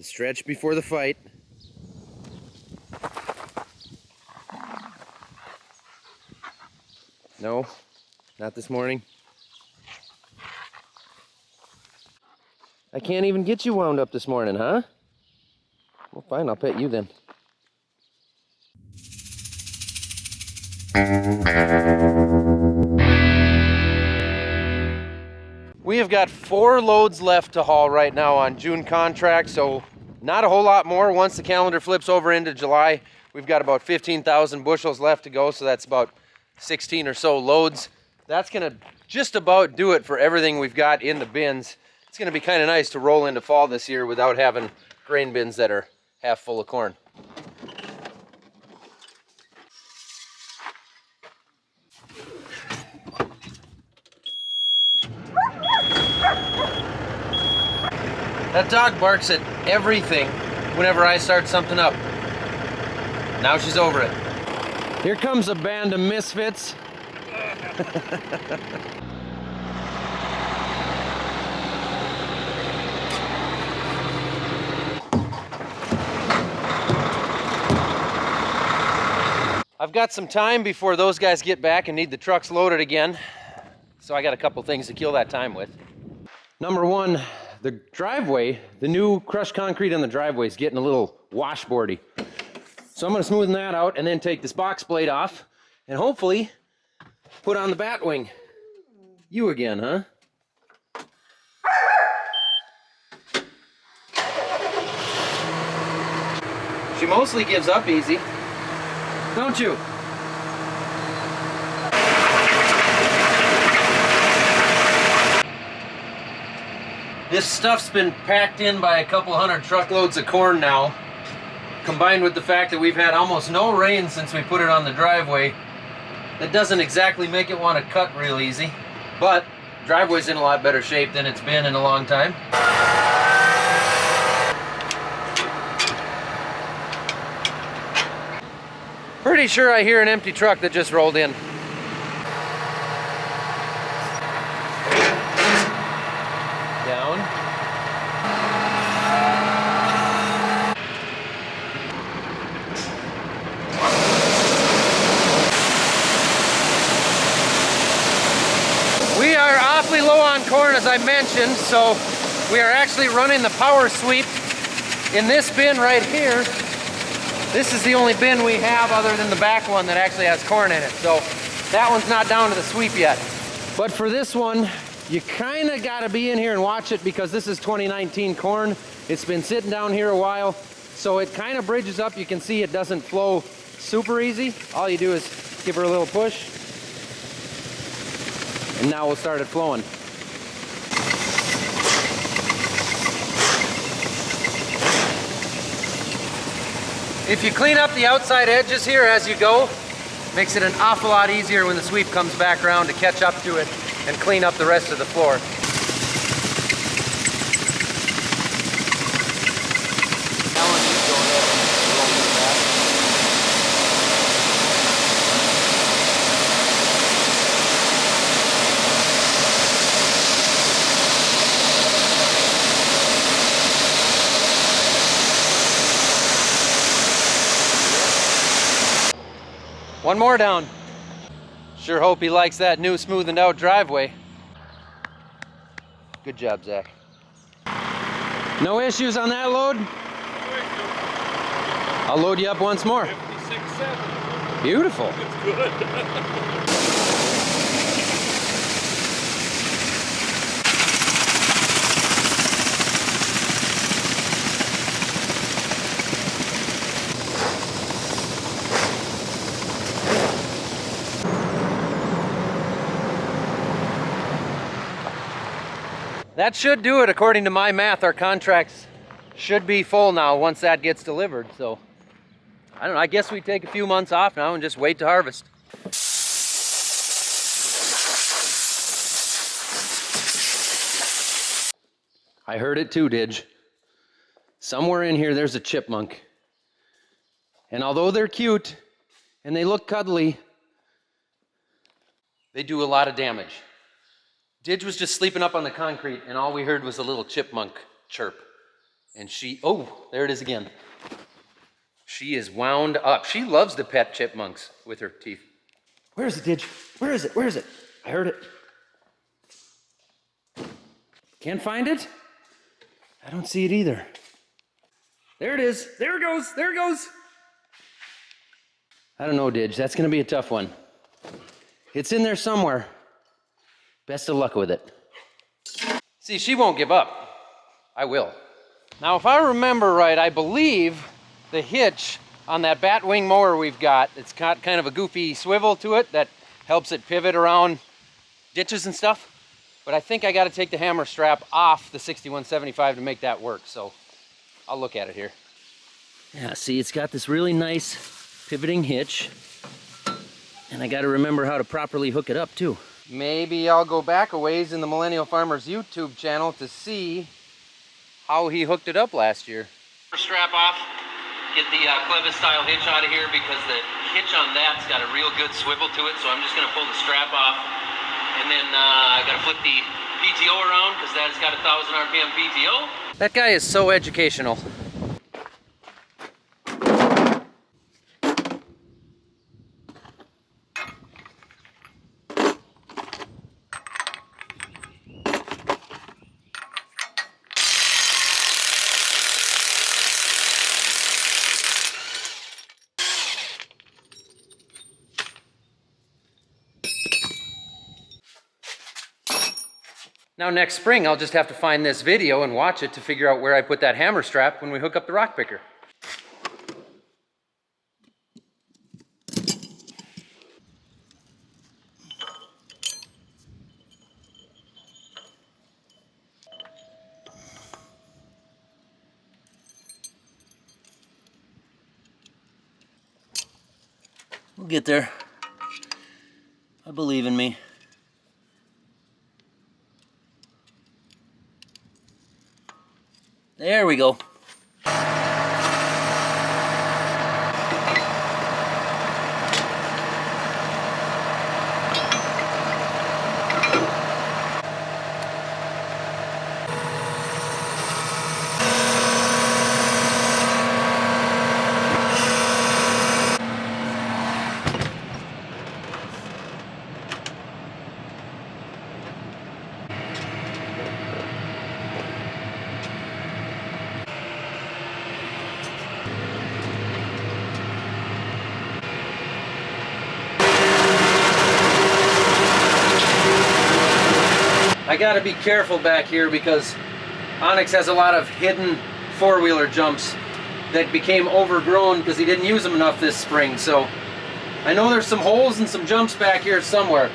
The stretch before the fight. No, not this morning. I can't even get you wound up this morning, huh? Well, fine, I'll pet you then. We have got 4 loads left to haul right now on June contract, so not a whole lot more. Once the calendar flips over into July, we've got about 15,000 bushels left to go, so that's about 16 or so loads. That's gonna just about do it for everything we've got in the bins. It's gonna be kind of nice to roll into fall this year without having grain bins that are half full of corn. That dog barks at everything whenever I start something up. Now she's over it. Here comes a band of misfits. I've got some time before those guys get back and need the trucks loaded again. So I got a couple things to kill that time with. Number one, the driveway, the new crushed concrete on the driveway is getting a little washboardy. So I'm gonna smoothen that out and then take this box blade off and hopefully put on the bat wing. You again, huh? She mostly gives up easy, don't you? This stuff's been packed in by a couple hundred truckloads of corn now, combined with the fact that we've had almost no rain since we put it on the driveway. That doesn't exactly make it want to cut real easy, but the driveway's in a lot better shape than it's been in a long time. Pretty sure I hear an empty truck that just rolled in. Down. We are awfully low on corn, as I mentioned, so we are actually running the power sweep in this bin right here. This is the only bin we have other than the back one that actually has corn in it, so that one's not down to the sweep yet. But for this one, you kind of got to be in here and watch it because this is 2019 corn. It's been sitting down here a while, so it kind of bridges up. You can see it doesn't flow super easy. All you do is give her a little push, and now we'll start it flowing. If you clean up the outside edges here as you go, makes it an awful lot easier when the sweep comes back around to catch up to it and clean up the rest of the floor. One more down. Sure hope he likes that new smoothened out driveway. Good job, Zach. No issues on that load? I'll load you up once more. 56.7. Beautiful. It's good. That should do it according to my math. Our contracts should be full now once that gets delivered. So, I don't know, I guess we take a few months off now and just wait to harvest. I heard it too, Didge. Somewhere in here there's a chipmunk. And although they're cute and they look cuddly, they do a lot of damage. Didge was just sleeping up on the concrete and all we heard was a little chipmunk chirp. And oh, there it is again. She is wound up. She loves to pet chipmunks with her teeth. Where is it, Didge? Where is it? Where is it? I heard it. Can't find it? I don't see it either. There it is. There it goes. There it goes. I don't know, Didge. That's going to be a tough one. It's in there somewhere. Best of luck with it. See, she won't give up. I will. Now, if I remember right, I believe the hitch on that bat wing mower we've got, it's got kind of a goofy swivel to it that helps it pivot around ditches and stuff. But I think I got to take the hammer strap off the 6175 to make that work. So I'll look at it here. Yeah, see, it's got this really nice pivoting hitch. And I got to remember how to properly hook it up too. Maybe I'll go back a ways in the Millennial Farmer's YouTube channel to see how he hooked it up last year. Strap off, get the clevis style hitch out of here because the hitch on that's got a real good swivel to it. So I'm just going to pull the strap off. And then I got to flip the PTO around because that's got 1,000 RPM PTO. That guy is so educational. Now next spring, I'll just have to find this video and watch it to figure out where I put that hammer strap when we hook up the rock picker. We'll get there. I believe in me. There we go. I gotta be careful back here because Onyx has a lot of hidden four-wheeler jumps that became overgrown because he didn't use them enough this spring. So I know there's some holes and some jumps back here somewhere.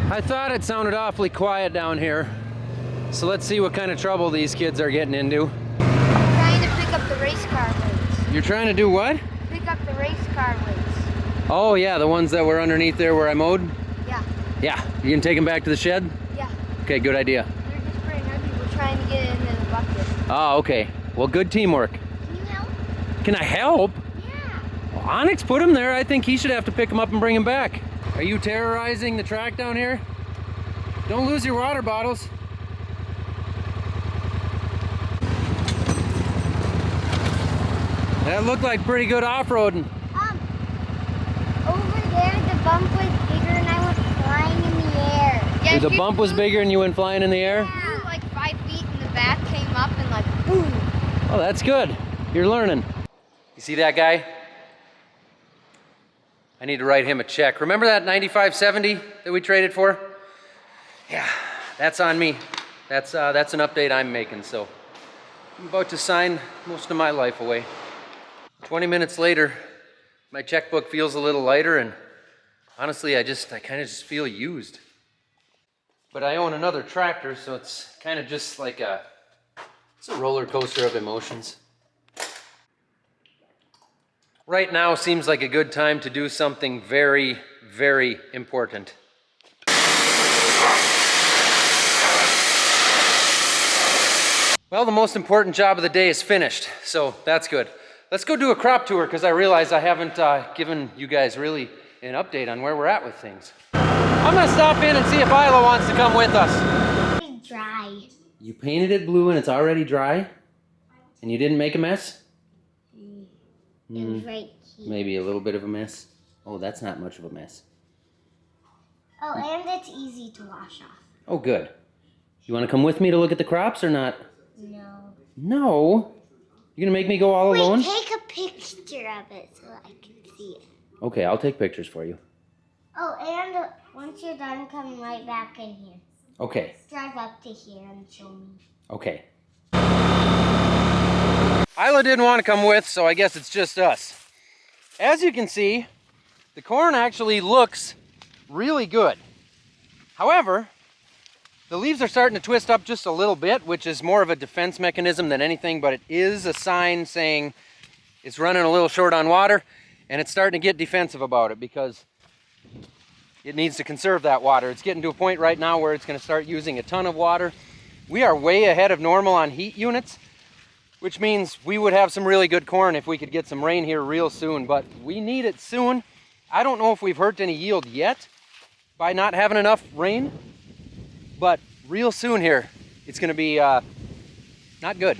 I thought it sounded awfully quiet down here, so let's see what kind of trouble these kids are getting into. I'm trying to pick up the race car weights. You're trying to do what? Pick up the race car weights. Oh yeah, the ones that were underneath there where I mowed? Yeah. Yeah, you can take them back to the shed? Yeah. Okay, good idea. They're just pretty heavy. We're trying to get it into the bucket. Oh, okay. Well, good teamwork. Can you help? Can I help? Yeah. Well, Onyx put him there. I think he should have to pick him up and bring him back. Are you terrorizing the track down here? Don't lose your water bottles. That looked like pretty good off-roading. Over there the bump was bigger and I went flying in the air. Yeah, the bump was bigger and you went flying in the air? Yeah. Like 5 feet and the back came up and like boom. Oh, that's good. You're learning. You see that guy? I need to write him a check. Remember that 9570 that we traded for? Yeah, that's on me. That's an update I'm making, so I'm about to sign most of my life away. 20 minutes later, my checkbook feels a little lighter, and honestly, I kind of just feel used. But I own another tractor, so it's kind of just like it's a roller coaster of emotions. Right now seems like a good time to do something very, very important. Well, the most important job of the day is finished, so that's good. Let's go do a crop tour because I realize I haven't given you guys really an update on where we're at with things. I'm gonna stop in and see if Isla wants to come with us. It's dry. You painted it blue and it's already dry? And you didn't make a mess? It was right here. Maybe a little bit of a mess. Oh, that's not much of a mess. Oh, and it's easy to wash off. Oh, good. You want to come with me to look at the crops or not? No. No? You gonna make me go all alone? Wait, take a picture of it so I can see it. Okay, I'll take pictures for you. Oh, and once you're done, come right back in here. Okay. Let's drive up to here and show me. Okay. Isla didn't want to come with, so I guess it's just us. As you can see, the corn actually looks really good. However, the leaves are starting to twist up just a little bit, which is more of a defense mechanism than anything, but it is a sign saying it's running a little short on water, and it's starting to get defensive about it because it needs to conserve that water. It's getting to a point right now where it's going to start using a ton of water. We are way ahead of normal on heat units, which means we would have some really good corn if we could get some rain here real soon, but we need it soon. I don't know if we've hurt any yield yet by not having enough rain, but real soon here, it's gonna be not good.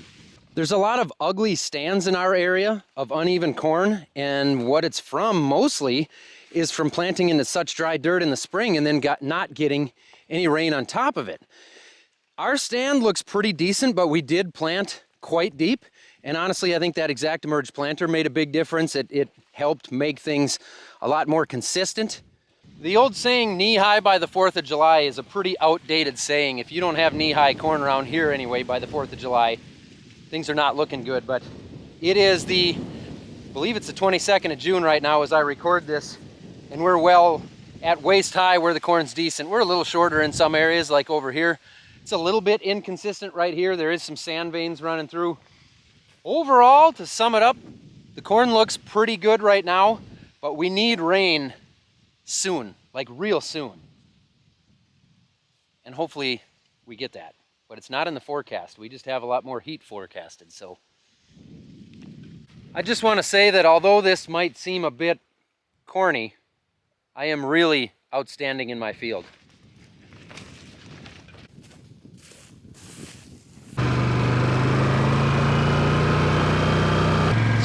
There's a lot of ugly stands in our area of uneven corn, and what it's from mostly is from planting into such dry dirt in the spring and then not getting any rain on top of it. Our stand looks pretty decent, but we did plant quite deep, and honestly I think that exact emerged planter made a big difference. It helped make things a lot more consistent. The old saying knee-high by the 4th of July is a pretty outdated saying. If you don't have knee-high corn around here anyway by the 4th of July, things are not looking good. But it is I believe it's the 22nd of June right now as I record this, and we're well at waist high where the corn's decent. We're a little shorter in some areas, like over here. It's a little bit inconsistent right here. There is some sand veins running through. Overall, to sum it up, the corn looks pretty good right now, but we need rain soon, like real soon. And hopefully we get that. But it's not in the forecast. We just have a lot more heat forecasted, so. I just want to say that although this might seem a bit corny, I am really outstanding in my field.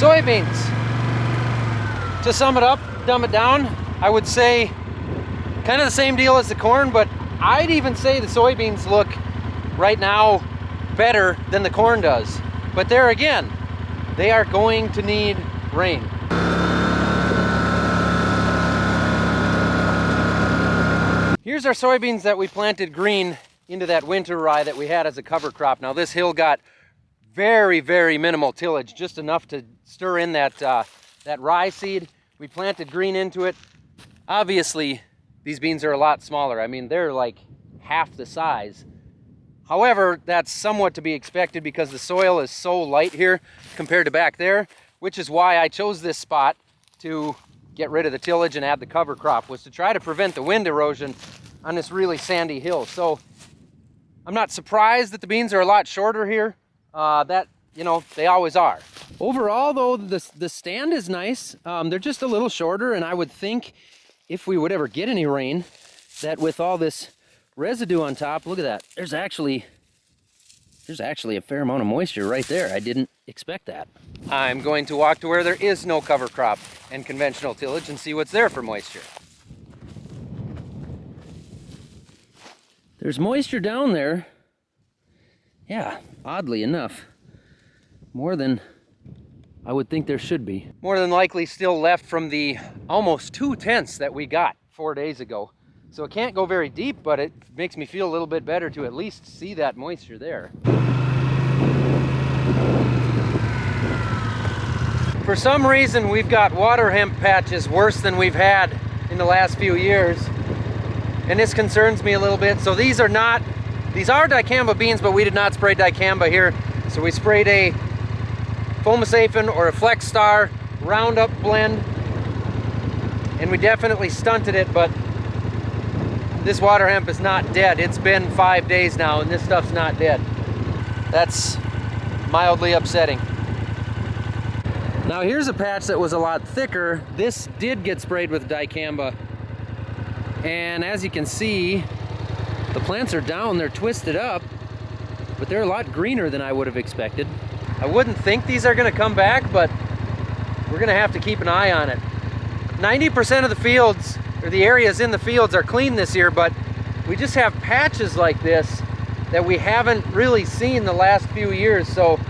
Soybeans. To sum it up, dumb it down, I would say kind of the same deal as the corn, but I'd even say the soybeans look right now better than the corn does. But there again, they are going to need rain. Here's our soybeans that we planted green into that winter rye that we had as a cover crop. Now this hill got very, very minimal tillage, just enough to stir in that rye seed. We planted green into it. Obviously, these beans are a lot smaller. I mean, they're like half the size. However, that's somewhat to be expected because the soil is so light here compared to back there, which is why I chose this spot to get rid of the tillage and add the cover crop, was to try to prevent the wind erosion on this really sandy hill. So I'm not surprised that the beans are a lot shorter here. You know, they always are. Overall, though, the stand is nice. They're just a little shorter, and I would think if we would ever get any rain, that with all this residue on top, look at that. There's actually a fair amount of moisture right there. I didn't expect that. I'm going to walk to where there is no cover crop and conventional tillage and see what's there for moisture. There's moisture down there. Yeah, oddly enough, more than I would think there should be. More than likely still left from the almost 2 tenths that we got 4 days ago. So it can't go very deep, but it makes me feel a little bit better to at least see that moisture there. For some reason, we've got water hemp patches worse than we've had in the last few years. And this concerns me a little bit. So these are dicamba beans, but we did not spray dicamba here. So we sprayed a Fomasafen or a Flex Star Roundup blend. And we definitely stunted it, but this water hemp is not dead. It's been 5 days now and this stuff's not dead. That's mildly upsetting. Now here's a patch that was a lot thicker. This did get sprayed with dicamba. And as you can see, the plants are down, they're twisted up, but they're a lot greener than I would have expected. I wouldn't think these are gonna come back, but we're gonna have to keep an eye on it. 90% of the fields, or the areas in the fields, are clean this year, but we just have patches like this that we haven't really seen the last few years. So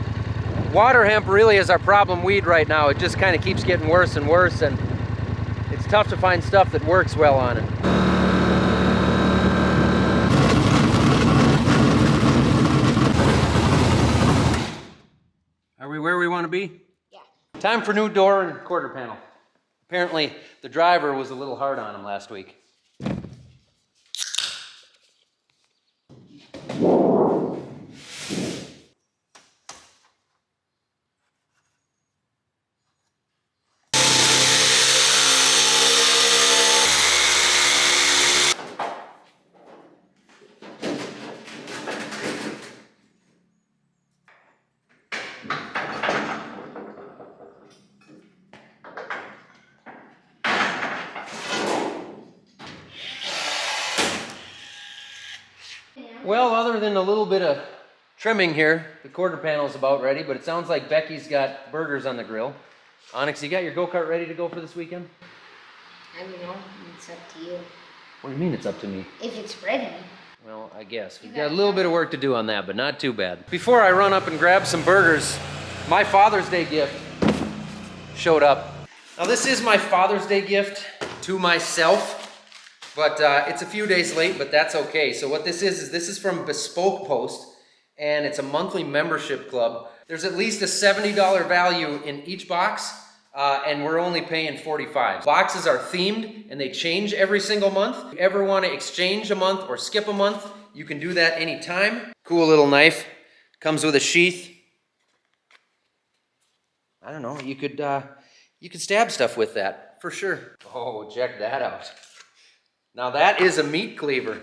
water hemp really is our problem weed right now. It just kind of keeps getting worse and worse, and it's tough to find stuff that works well on it. Are we where we want to be? Yeah. Time for new door and quarter panel. Apparently the driver was a little hard on him last week. Well, other than a little bit of trimming here, the quarter panel is about ready, but it sounds like Becky's got burgers on the grill. Onyx, you got your go-kart ready to go for this weekend? I don't know. It's up to you. What do you mean it's up to me? If it's ready. Well, I guess. We've got a little bit of work to do on that, but not too bad. Before I run up and grab some burgers, my Father's Day gift showed up. Now this is my Father's Day gift to myself. But it's a few days late, but that's okay. So what this is from Bespoke Post, and it's a monthly membership club. There's at least a $70 value in each box, and we're only paying $45. Boxes are themed, and they change every single month. If you ever want to exchange a month or skip a month, you can do that anytime. Cool little knife. Comes with a sheath. I don't know, you could stab stuff with that, for sure. Oh, check that out. Now that is a meat cleaver.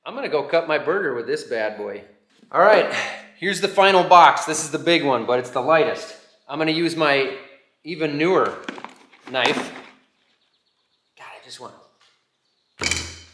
I'm gonna go cut my burger with this bad boy. All right, here's the final box. This is the big one, but it's the lightest. I'm gonna use my even newer knife. God, I just want to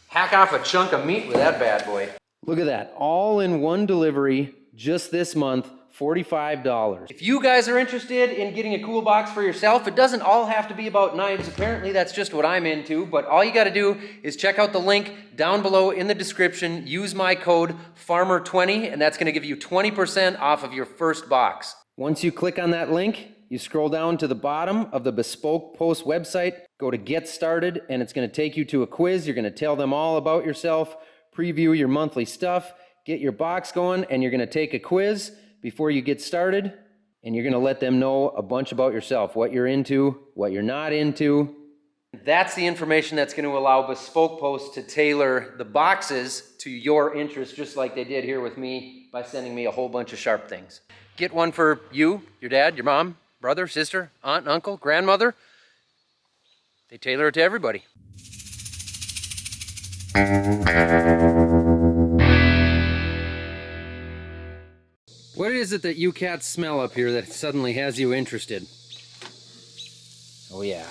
hack off a chunk of meat with that bad boy. Look at that, all in one delivery, just this month, $45. If you guys are interested in getting a cool box for yourself, it doesn't all have to be about knives. Apparently that's just what I'm into, but all you gotta do is check out the link down below in the description, use my code FARMER20, and that's gonna give you 20% off of your first box. Once you click on that link, you scroll down to the bottom of the Bespoke Post website, go to Get Started, and it's gonna take you to a quiz. You're gonna tell them all about yourself, preview your monthly stuff, get your box going, and you're gonna take a quiz before you get started, and you're gonna let them know a bunch about yourself, what you're into, what you're not into. That's the information that's gonna allow Bespoke Post to tailor the boxes to your interests, just like they did here with me by sending me a whole bunch of sharp things. Get one for you, your dad, your mom, brother, sister, aunt, uncle, grandmother. They tailor it to everybody. What is it that you cats smell up here that suddenly has you interested? Oh yeah.